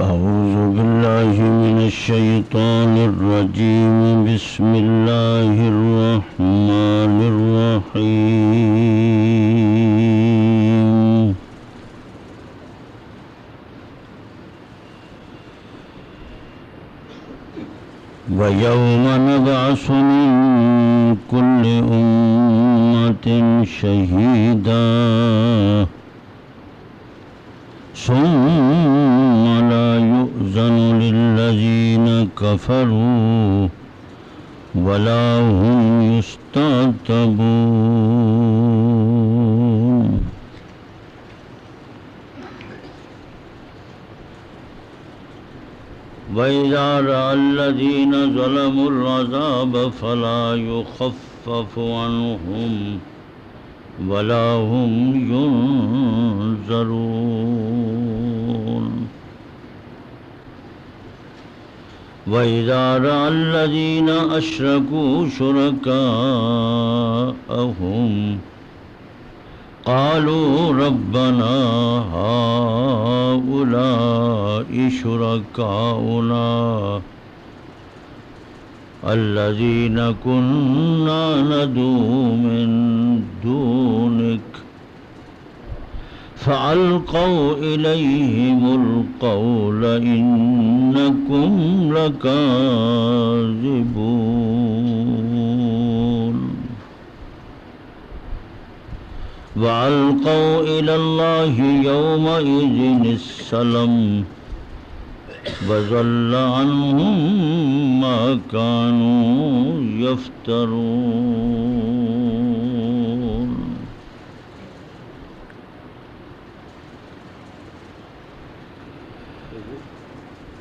أعوذ بالله من الشيطان الرجيم. بسم الله الرحمن الرحيم. ويوم نبعث من كل أمة شهيدا ثم لا يؤذن للذين كفروا ولا هم يستعتبون. وإذا رأى الذين ظلموا العذاب فلا يخفف عنهم ولا هم ينظرون. وإذا رأى الذين أشركوا شركاءهم قالوا ربنا هؤلاء شركاؤنا الذين كنا ندعو من دونك فألقوا إليهم القول إنكم لكاذبون. وألقوا إلى الله يومئذ السلام وضل عنهم ما كانوا يفترون.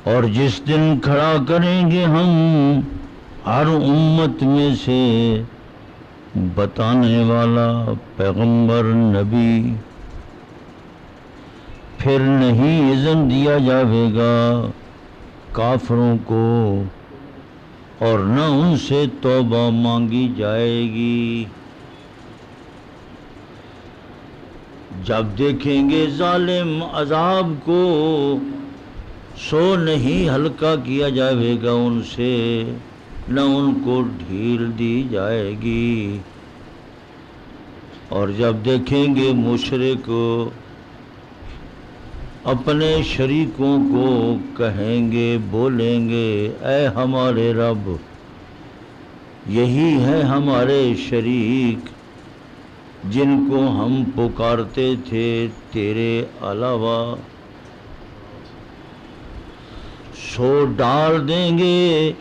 اور جس دن کھڑا کریں گے ہم ہر امت میں سے بتانے والا پیغمبر نبی، پھر نہیں اذن دیا جاوے گا کافروں کو اور نہ ان سے توبہ مانگی جائے گی. جب دیکھیں گے ظالم عذاب کو سو نہیں ہلکا کیا جاوے گا ان سے، نہ ان کو ڈھیل دی جائے گی. اور جب دیکھیں گے مشرک اپنے شریکوں کو کہیں گے، بولیں گے اے ہمارے رب، یہی ہے ہمارے شریک جن کو ہم پکارتے تھے تیرے علاوہ. سو ڈال دیں گے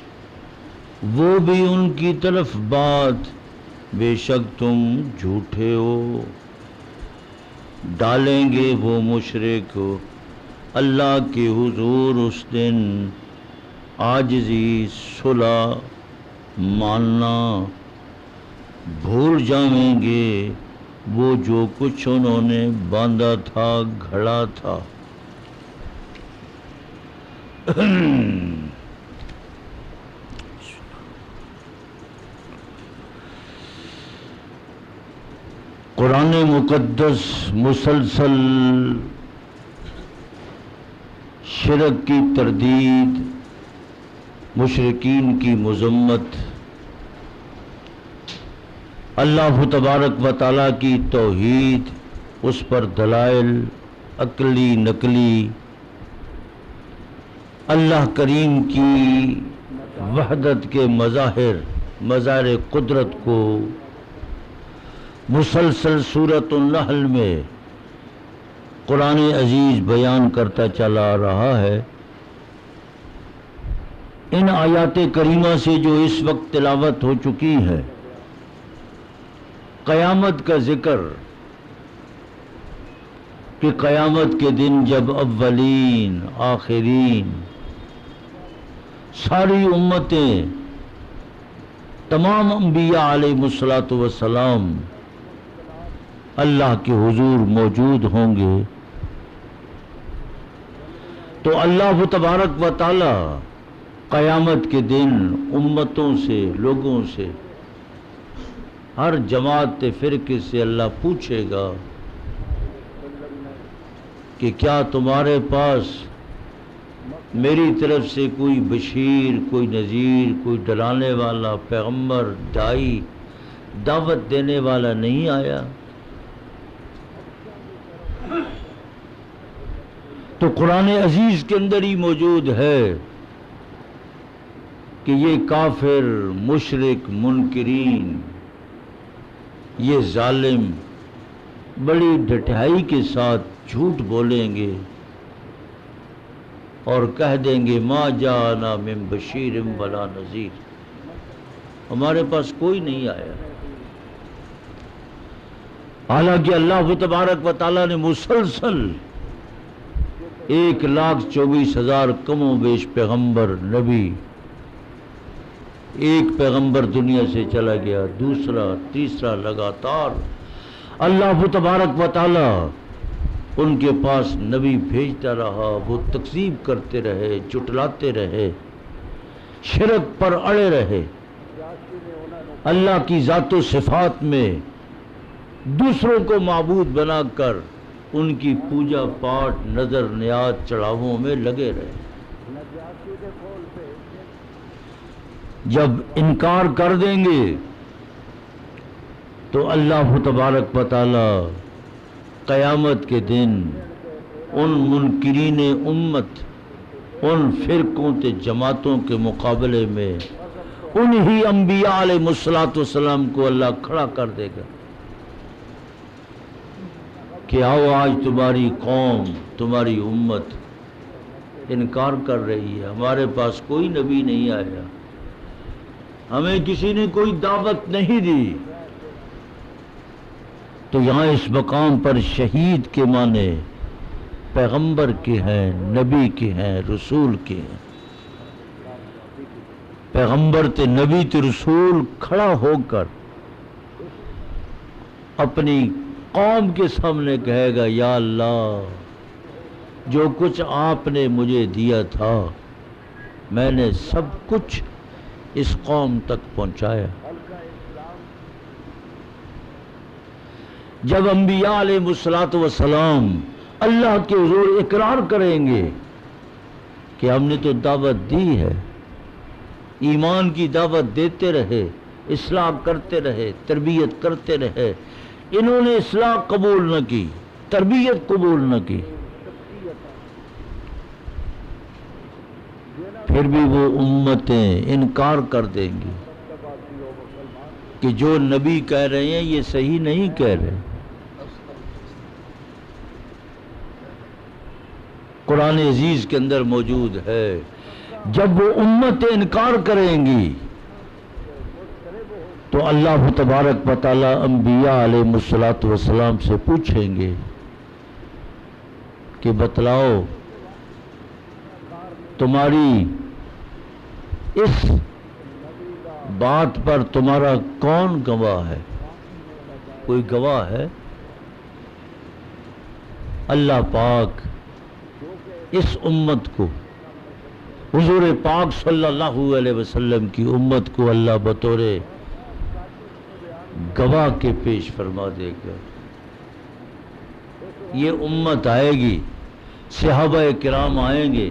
وہ بھی ان کی طرف بات، بے شک تم جھوٹے ہو. ڈالیں گے وہ مشرک اللہ کے حضور اس دن عاجزی، صلح، ماننا، بھول جائیں گے وہ جو کچھ انہوں نے باندھا تھا، گھڑا تھا. قرآن مقدس مسلسل شرک کی تردید، مشرکین کی مذمت، اللہ تبارک و تعالیٰ کی توحید، اس پر دلائل عقلی نقلی، اللہ کریم کی وحدت کے مظاہر قدرت کو مسلسل سورۃ النحل میں قرآن عزیز بیان کرتا چلا رہا ہے. ان آیات کریمہ سے جو اس وقت تلاوت ہو چکی ہے، قیامت کا ذکر، کہ قیامت کے دن جب اولین آخرین ساری امتیں، تمام انبیاء علیہ السلام اللہ کے حضور موجود ہوں گے، تو اللہ تبارک و تعالی قیامت کے دن امتوں سے، لوگوں سے، ہر جماعت فرقے سے اللہ پوچھے گا کہ کیا تمہارے پاس میری طرف سے کوئی بشیر، کوئی نذیر، کوئی ڈرانے والا، پیغمبر، دائی، دعوت دینے والا نہیں آیا۔ تو قرآن عزیز کے اندر ہی موجود ہے کہ یہ کافر، مشرک، منکرین، یہ ظالم بڑی ڈٹائی کے ساتھ جھوٹ بولیں گے اور کہہ دیں گے ما جاءنا من بشیر ولا نذیر، ہمارے پاس کوئی نہیں آیا۔ حالانکہ اللہ تبارک و تعالیٰ نے مسلسل 1,24,000 کم و بیش پیغمبر، نبی، ایک پیغمبر دنیا سے چلا گیا، دوسرا، تیسرا، لگاتار اللہ تبارک و تعالیٰ ان کے پاس نبی بھیجتا رہا، وہ تکذیب کرتے رہے، جھٹلاتے رہے، شرک پر اڑے رہے، اللہ کی ذات و صفات میں دوسروں کو معبود بنا کر ان کی پوجا پاٹ، نظر نیاز، چڑھاووں میں لگے رہے۔ جب انکار کر دیں گے تو اللہ تبارک و تعالی قیامت کے دن ان منکرین امت، ان فرقوں تے جماعتوں کے مقابلے میں انہی انبیاء علیہ السلام کو اللہ کھڑا کر دے گا کہ آؤ، آج تمہاری قوم، تمہاری امت انکار کر رہی ہے، ہمارے پاس کوئی نبی نہیں آیا، ہمیں کسی نے کوئی دعوت نہیں دی۔ تو یہاں اس مقام پر شہید کے معنی پیغمبر کے ہیں، نبی کے ہیں، رسول کے ہیں۔ پیغمبر تے نبی تے رسول کھڑا ہو کر اپنی قوم کے سامنے کہے گا، یا اللہ، جو کچھ آپ نے مجھے دیا تھا میں نے سب کچھ اس قوم تک پہنچایا۔ جب انبیاء علیہ السلام اللہ کے حضور اقرار کریں گے کہ ہم نے تو دعوت دی ہے، ایمان کی دعوت دیتے رہے، اصلاح کرتے رہے، تربیت کرتے رہے، انہوں نے اصلاح قبول نہ کی، تربیت قبول نہ کی، پھر بھی وہ امتیں انکار کر دیں گی کہ جو نبی کہہ رہے ہیں یہ صحیح نہیں کہہ رہے۔ قرآن عزیز کے اندر موجود ہے، جب وہ امتیں انکار کریں گی تو اللہ تبارک و تعالی انبیاء علیہ السلام سے پوچھیں گے کہ بتلاؤ تمہاری اس بات پر تمہارا کون گواہ ہے؟ کوئی گواہ ہے؟ اللہ پاک اس امت کو، حضور پاک صلی اللہ علیہ وسلم کی امت کو اللہ بطور گواہ کے پیش فرما دے گا۔ یہ امت آئے گی، صحابہ کرام آئیں گے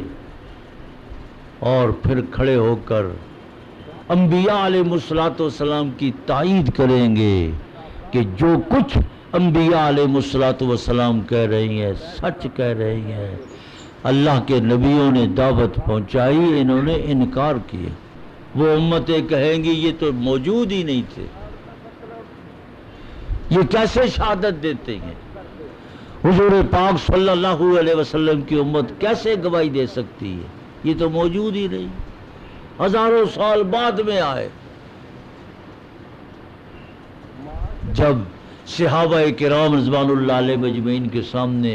اور پھر کھڑے ہو کر انبیاء علیہ السلام کی تائید کریں گے کہ جو کچھ انبیاء علیہ السلام کہہ رہی ہیں سچ کہہ رہی ہیں، اللہ کے نبیوں نے دعوت پہنچائی، انہوں نے انکار کیا۔ وہ امتیں کہیں گی یہ تو موجود ہی نہیں تھے، یہ کیسے شہادت دیتے ہیں؟ حضور پاک صلی اللہ علیہ وسلم کی امت کیسے گواہی دے سکتی ہے؟ یہ تو موجود ہی نہیں، ہزاروں سال بعد میں آئے۔ جب صحابہ کرام رضوان اللہ علیہ مجمعین کے سامنے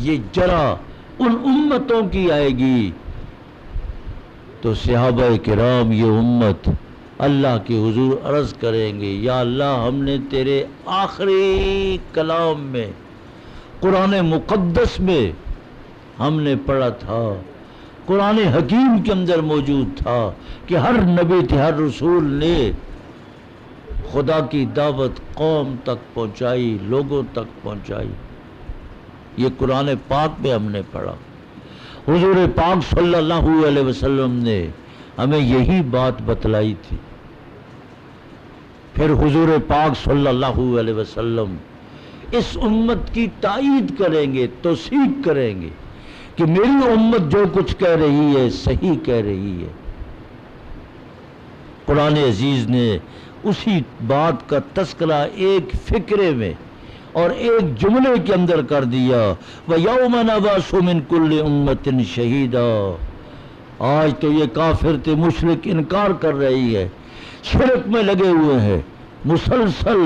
یہ جرا ان امتوں کی آئے گی تو صحابہ کرام، یہ امت اللہ کے حضور عرض کریں گے، یا اللہ، ہم نے تیرے آخری کلام میں، قرآن مقدس میں ہم نے پڑھا تھا، قرآن حکیم کے اندر موجود تھا کہ ہر نبی تھے، ہر رسول نے خدا کی دعوت قوم تک پہنچائی، لوگوں تک پہنچائی۔ یہ قرآن پاک میں ہم نے پڑھا، حضور پاک صلی اللہ علیہ وسلم نے ہمیں یہی بات بتلائی تھی. پھر حضور پاک صلی اللہ علیہ وسلم اس امت کی تائید کریں گے، توثیق کریں گے کہ میری امت جو کچھ کہہ رہی ہے صحیح کہہ رہی ہے. قرآن عزیز نے اسی بات کا تذکرہ ایک فقرے میں اور ایک جملے کے اندر کر دیا. وَيَوْمَ نَبْعَثُ مِنْ كُلِّ أُمَّةٍ شَهِيدًا. آج تو یہ کافر تھے، مشرک انکار کر رہی ہے، شرک میں لگے ہوئے ہیں، مسلسل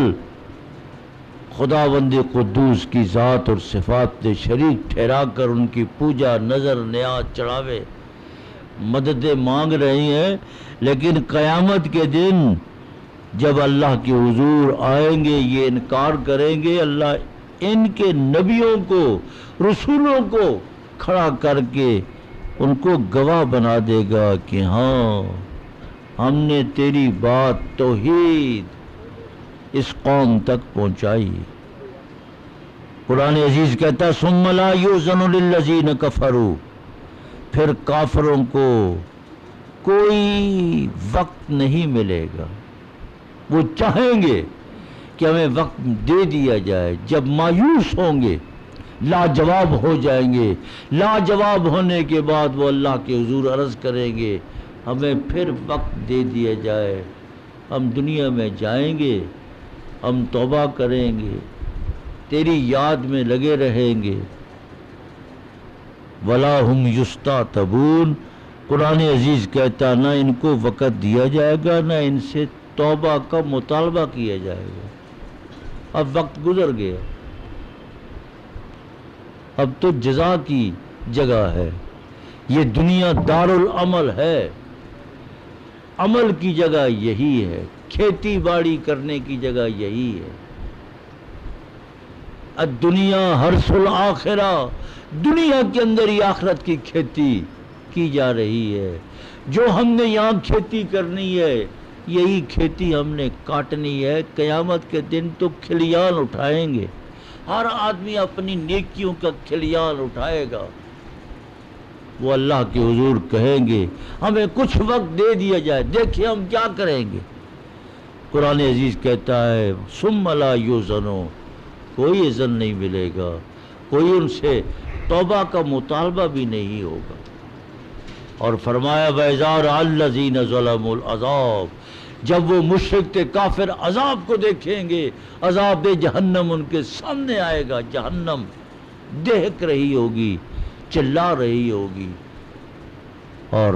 خداوند قدوس کی ذات اور صفات نے شریک ٹھہرا کر ان کی پوجا، نظر، نیاز، چڑھاوے، مددیں مانگ رہی ہیں. لیکن قیامت کے دن جب اللہ کے حضور آئیں گے یہ انکار کریں گے. اللہ ان کے نبیوں کو، رسولوں کو کھڑا کر کے ان کو گواہ بنا دے گا کہ ہاں ہم نے تیری بات توحید اس قوم تک پہنچائی. قرآن عزیز کہتا ہے ثم لا یؤذن للذین کفروا. پھر کافروں کو کوئی وقت نہیں ملے گا. وہ چاہیں گے کہ ہمیں وقت دے دیا جائے. جب مایوس ہوں گے، لاجواب ہو جائیں گے، لاجواب ہونے کے بعد وہ اللہ کے حضور عرض کریں گے ہمیں پھر وقت دے دیا جائے، ہم دنیا میں جائیں گے، ہم توبہ کریں گے، تیری یاد میں لگے رہیں گے. وَلَا هُمْ يُسْتَعْتَبُونَ. قرآن عزیز کہتا نہ ان کو وقت دیا جائے گا، نہ ان سے توبہ کا مطالبہ کیا جائے گا. اب وقت گزر گیا، اب تو جزا کی جگہ ہے. یہ دنیا دار العمل ہے، عمل کی جگہ یہی ہے، کھیتی باڑی کرنے کی جگہ یہی ہے. الدنیا حرث الآخرہ. دنیا کے اندر ہی آخرت کی کھیتی کی جا رہی ہے. جو ہم نے یہاں کھیتی کرنی ہے یہی کھیتی ہم نے کاٹنی ہے. قیامت کے دن تو کھلیان اٹھائیں گے، ہر آدمی اپنی نیکیوں کا کھلیان اٹھائے گا. وہ اللہ کے حضور کہیں گے ہمیں کچھ وقت دے دیا جائے، دیکھیں ہم کیا کریں گے. قرآن عزیز کہتا ہے ثم لا یؤذن. کوئی اذن نہیں ملے گا، کوئی ان سے توبہ کا مطالبہ بھی نہیں ہوگا. اور فرمایا وَإِذَا رَأَى الَّذِينَ ظَلَمُوا الْعَذَابَ. جب وہ مشرک تھے کافر عذاب کو دیکھیں گے، عذاب جہنم ان کے سامنے آئے گا. جہنم دہک رہی ہوگی، چلا رہی ہوگی اور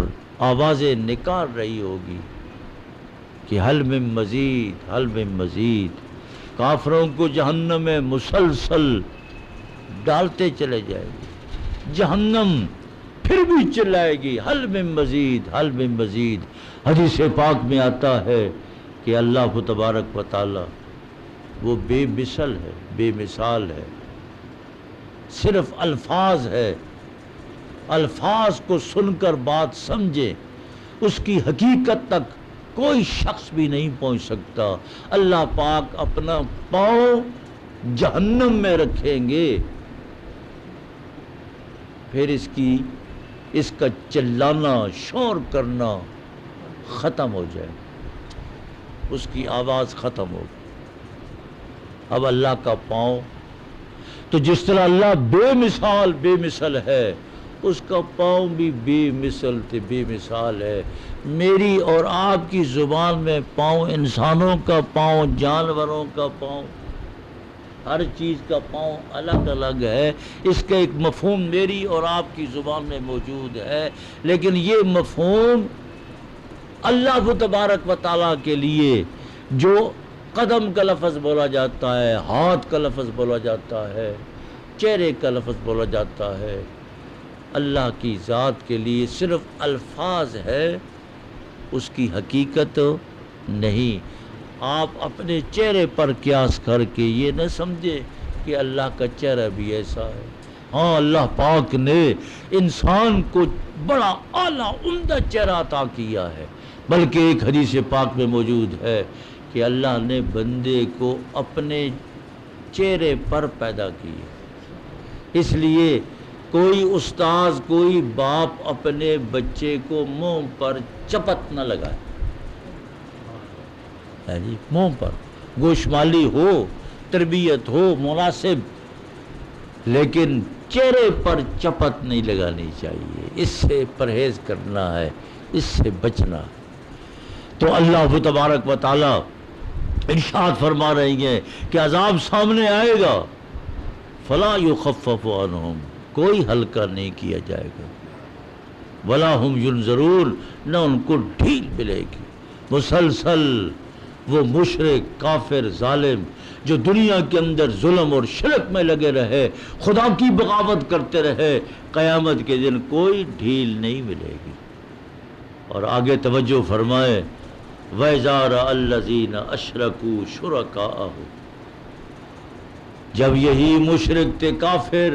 آوازیں نکال رہی ہوگی کہ حل من مزید، حل من مزید. کافروں کو جہنم میں مسلسل ڈالتے چلے جائے گی. جہنم پھر بھی چلائے گی حل من مزید، حل من مزید. حدیث پاک میں آتا ہے کہ اللہ تبارک و تعالی وہ بے مثل ہے، بے مثال ہے. صرف الفاظ ہے، الفاظ کو سن کر بات سمجھے، اس کی حقیقت تک کوئی شخص بھی نہیں پہنچ سکتا. اللہ پاک اپنا پاؤں جہنم میں رکھیں گے، پھر اس کا چلانا، شور کرنا ختم ہو جائے، اس کی آواز ختم ہو. اب اللہ کا پاؤں تو جس طرح اللہ بے مثل ہے، اس کا پاؤں بھی بے مثل تھے، بے مثال ہے. میری اور آپ کی زبان میں پاؤں، انسانوں کا پاؤں، جانوروں کا پاؤں، ہر چیز کا پاؤں الگ الگ ہے. اس کا ایک مفہوم میری اور آپ کی زبان میں موجود ہے، لیکن یہ مفہوم اللہ تبارک و تعالیٰ کے لیے جو قدم کا لفظ بولا جاتا ہے، ہاتھ کا لفظ بولا جاتا ہے، چہرے کا لفظ بولا جاتا ہے، اللہ کی ذات کے لیے صرف الفاظ ہے، اس کی حقیقت نہیں. آپ اپنے چہرے پر قیاس کر کے یہ نہ سمجھے کہ اللہ کا چہرہ بھی ایسا ہے. ہاں اللہ پاک نے انسان کو بڑا اعلیٰ عمدہ چہرہ عطا کیا ہے، بلکہ ایک حدیث پاک میں موجود ہے کہ اللہ نے بندے کو اپنے چہرے پر پیدا کیا. اس لیے کوئی استاذ کوئی باپ اپنے بچے کو منہ پر چپت نہ لگائے، جی منہ پر گوشمالی ہو، تربیت ہو مناسب، لیکن چہرے پر چپت نہیں لگانی چاہیے، اس سے پرہیز کرنا ہے، اس سے بچنا ہے۔ تو اللہ تبارک و تعالی ارشاد فرما رہے ہیں کہ عذاب سامنے آئے گا، فلا یخفف عنہم، کوئی ہلکا نہیں کیا جائے گا، ولا ہم ینظرون، نہ ان کو ڈھیل ملے گی۔ مسلسل وہ مشرک کافر ظالم جو دنیا کے اندر ظلم اور شرک میں لگے رہے، خدا کی بغاوت کرتے رہے، قیامت کے دن کوئی ڈھیل نہیں ملے گی۔ اور آگے توجہ فرمائے، وَإِذَا رَأَى الَّذِينَ أَشْرَكُوا شُرَكَاءَهُمْ، جب یہی مشرک تھے کافر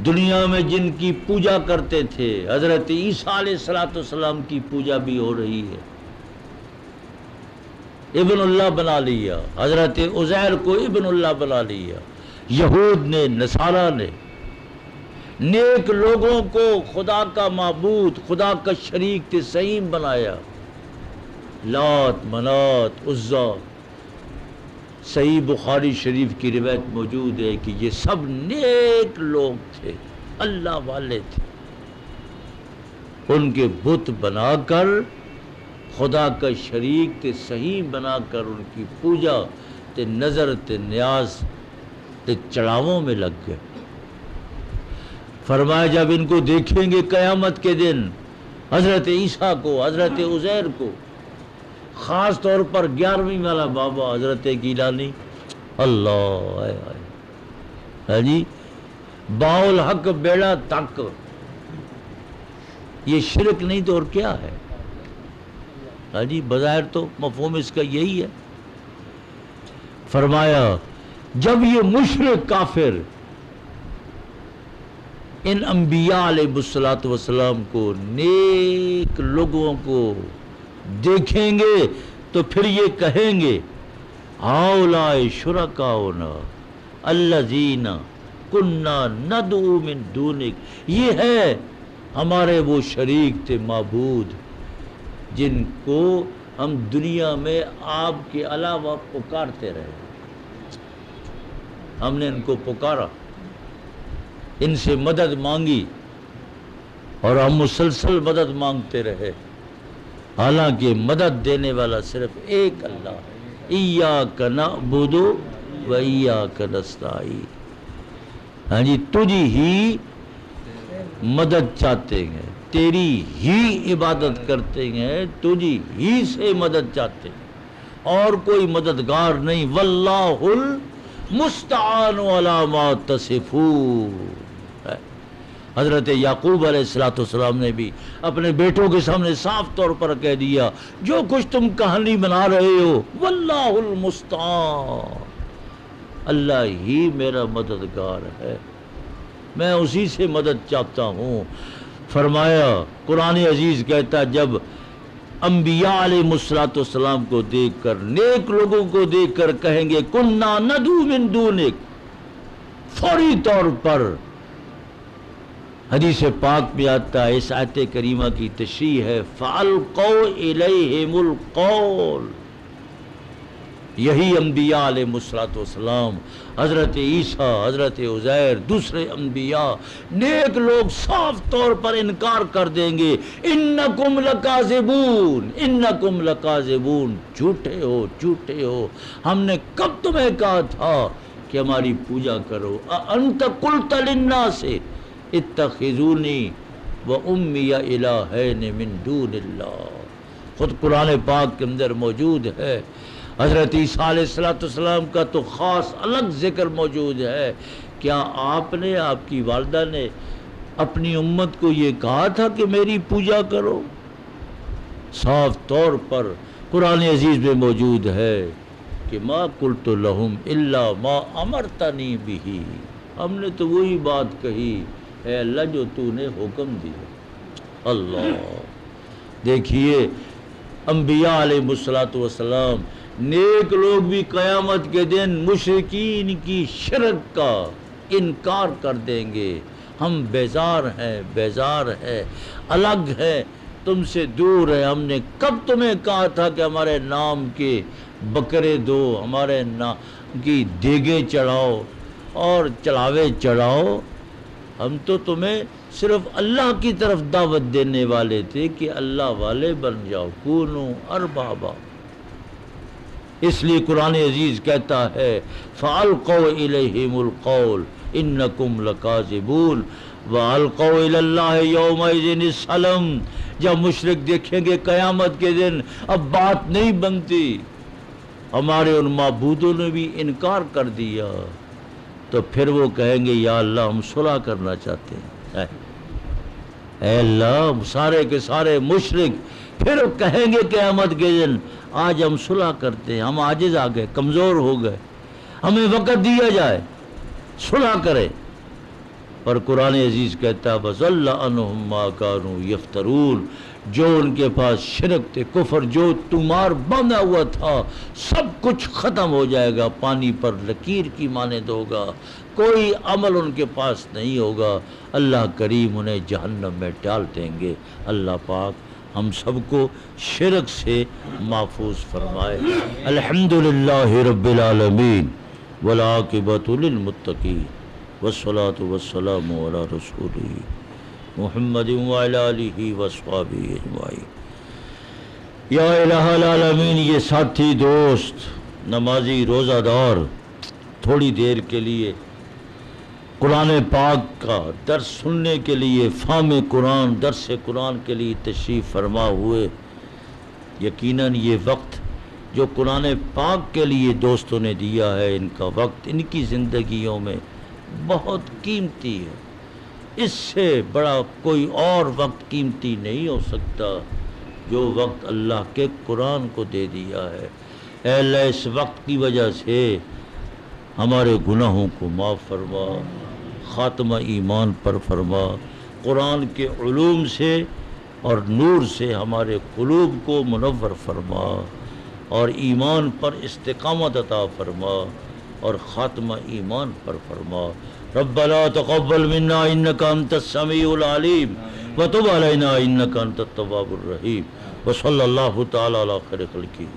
دنیا میں جن کی پوجا کرتے تھے، حضرت عیسیٰ علیہ السلام کی پوجا بھی ہو رہی ہے، ابن اللہ بنا لیا، حضرت عزیر کو ابن اللہ بنا لیا، یہود نے نصارہ نے نیک لوگوں کو خدا کا معبود، خدا کا شریک تسعیم بنایا، لات منات عزا۔ صحیح بخاری شریف کی روایت موجود ہے کہ یہ سب نیک لوگ تھے، اللہ والے تھے، ان کے بت بنا کر خدا کا شریک تے صحیح بنا کر ان کی پوجا تے نظر تے نیاز تے چڑھاووں میں لگ گئے۔ فرمایا جب ان کو دیکھیں گے قیامت کے دن، حضرت عیسیٰ کو، حضرت عزیر کو، خاص طور پر 11ویں والا بابا حضرت گیلانی، اللہ آئے آئے، ہاں جی، باول حق بیڑا تک، یہ شرک نہیں تو اور کیا ہے؟ ہاں جی، بظاہر تو مفہوم اس کا یہی ہے۔ فرمایا جب یہ مشرک کافر ان انبیاء علیہ السلام کو، نیک لوگوں کو دیکھیں گے تو پھر یہ کہیں گے ہؤلاء شرکاؤنا الذین کنا ندعو من دونک، یہ ہے ہمارے وہ شریک تھے معبود جن کو ہم دنیا میں آپ کے علاوہ پکارتے رہے، ہم نے ان کو پکارا، ان سے مدد مانگی اور ہم مسلسل مدد مانگتے رہے، حالانکہ مدد دینے والا صرف ایک اللہ ہے، ایاک نعبد و ایاک نستعین۔ ہاں جی، تجھی ہی مدد چاہتے ہیں، تیری ہی عبادت کرتے ہیں، تجھی ہی سے مدد چاہتے ہیں، اور کوئی مددگار نہیں۔ واللہ المستعان علی ما تصفون۔ حضرت یعقوب علیہ السلام نے بھی اپنے بیٹوں کے سامنے صاف طور پر کہہ دیا، جو کچھ تم کہانی بنا رہے ہو، واللہ المستعان، اللہ ہی میرا مددگار ہے، میں اسی سے مدد چاہتا ہوں۔ فرمایا قرآن عزیز کہتا جب انبیاء علیہ السلام کو دیکھ کر، نیک لوگوں کو دیکھ کر کہیں گے کنا ندعو من دونک، فوری طور پر حدیث پاک میں آتا ہے، اس آیت کریمہ کی تشریح ہے، فَأَلْقَوْا إِلَيْهِمُ الْقَوْلَ، یہی انبیاء علیہ السلام، حضرت عیسیٰ، حضرت عزیر، دوسرے انبیاء، نیک لوگ صاف طور پر انکار کر دیں گے، انکم لکاذبون، انکم لکاذبون، جھوٹے ہو، جھوٹے ہو، ہم نے کب تمہیں کہا تھا کہ ہماری پوجا کرو، انت قلت للناس اتخذونی و امی الہین من دون اللہ، خود قرآن پاک کے اندر موجود ہے۔ حضرت عیسیٰ علیہ السلام کا تو خاص الگ ذکر موجود ہے۔ کیا آپ نے، آپ کی والدہ نے اپنی امت کو یہ کہا تھا کہ میری پوجا کرو؟ صاف طور پر قرآن عزیز میں موجود ہے کہ ما قلت لہم الا ما امرتنی بہ، ہم نے تو وہی بات کہی اے اللہ جو تو نے حکم دیا۔ اللہ، دیکھیے انبیاء علیہ السلام، نیک لوگ بھی قیامت کے دن مشرکین کی شرک کا، انکار کر دیں گے، ہم بیزار ہیں، الگ ہیں، تم سے دور ہے، ہم نے کب تمہیں کہا تھا کہ ہمارے نام کے بکرے دو، ہمارے نام کی دیگیں چڑھاؤ اور چلاوے چڑھاؤ، ہم تو تمہیں صرف اللہ کی طرف دعوت دینے والے تھے کہ اللہ والے بن جاؤ، کونوا اربابا۔ اس لیے قرآن عزیز کہتا ہے فَأَلْقَوْا إِلَيْهِمُ الْقَوْلَ إِنَّكُمْ لَكَاذِبُونَ وَأَلْقَوْا إِلَى اللَّهِ يَوْمَئِذٍ السَّلَامَ۔ جب مشرک دیکھیں گے قیامت کے دن اب بات نہیں بنتی، ہمارے ان معبودوں نے بھی انکار کر دیا، تو پھر وہ کہیں گے یا اللہ ہم صلح کرنا چاہتے ہیں۔ اے اللہ، سارے کے سارے مشرک پھر کہیں گے قیامت کے دن آج ہم صلح کرتے ہیں، ہم عاجز آ گئے، کمزور ہو گئے، ہمیں وقت دیا جائے، صلح کرے۔ پر قرآن عزیز کہتا ہے وَضَلَّ عَنْهُمْ مَا كَانُوا يَفْتَرُونَ، جو ان کے پاس شرک تھے، کفر، جو تمہار بندھا ہوا تھا، سب کچھ ختم ہو جائے گا، پانی پر لکیر کی مانند ہوگا، کوئی عمل ان کے پاس نہیں ہوگا، اللہ کریم انہیں جہنم میں ڈال دیں گے۔ اللہ پاک ہم سب کو شرک سے محفوظ فرمائے۔ الحمدللہ رب العالمین والعاقبۃ للمتقین والصلاة والسلام علی رسولہ محمد وعلی آلہ وصحبہ اجمعین۔ یا الہ العالمین، یہ ساتھی دوست نمازی روزہ دار تھوڑی دیر کے لیے قرآن پاک کا درس سننے کے لیے، فہم قرآن، درس قرآن کے لیے تشریف فرما ہوئے، یقیناً یہ وقت جو قرآن پاک کے لیے دوستوں نے دیا ہے، ان کا وقت ان کی زندگیوں میں بہت قیمتی ہے۔ اس سے بڑا کوئی اور وقت قیمتی نہیں ہو سکتا جو وقت اللہ کے قرآن کو دے دیا ہے۔ اے اللہ، اس وقت کی وجہ سے ہمارے گناہوں کو معاف فرما، خاتمہ ایمان پر فرما، قرآن کے علوم سے اور نور سے ہمارے قلوب کو منور فرما، اور ایمان پر استقامت عطا فرما، اور خاتمہ ایمان پر فرما۔ ربنا تقبل منا انک انت السمیع العلیم وتب علینا انک انت التواب الرحیم، وصلی اللہ تعالی علی خیر خلقہ۔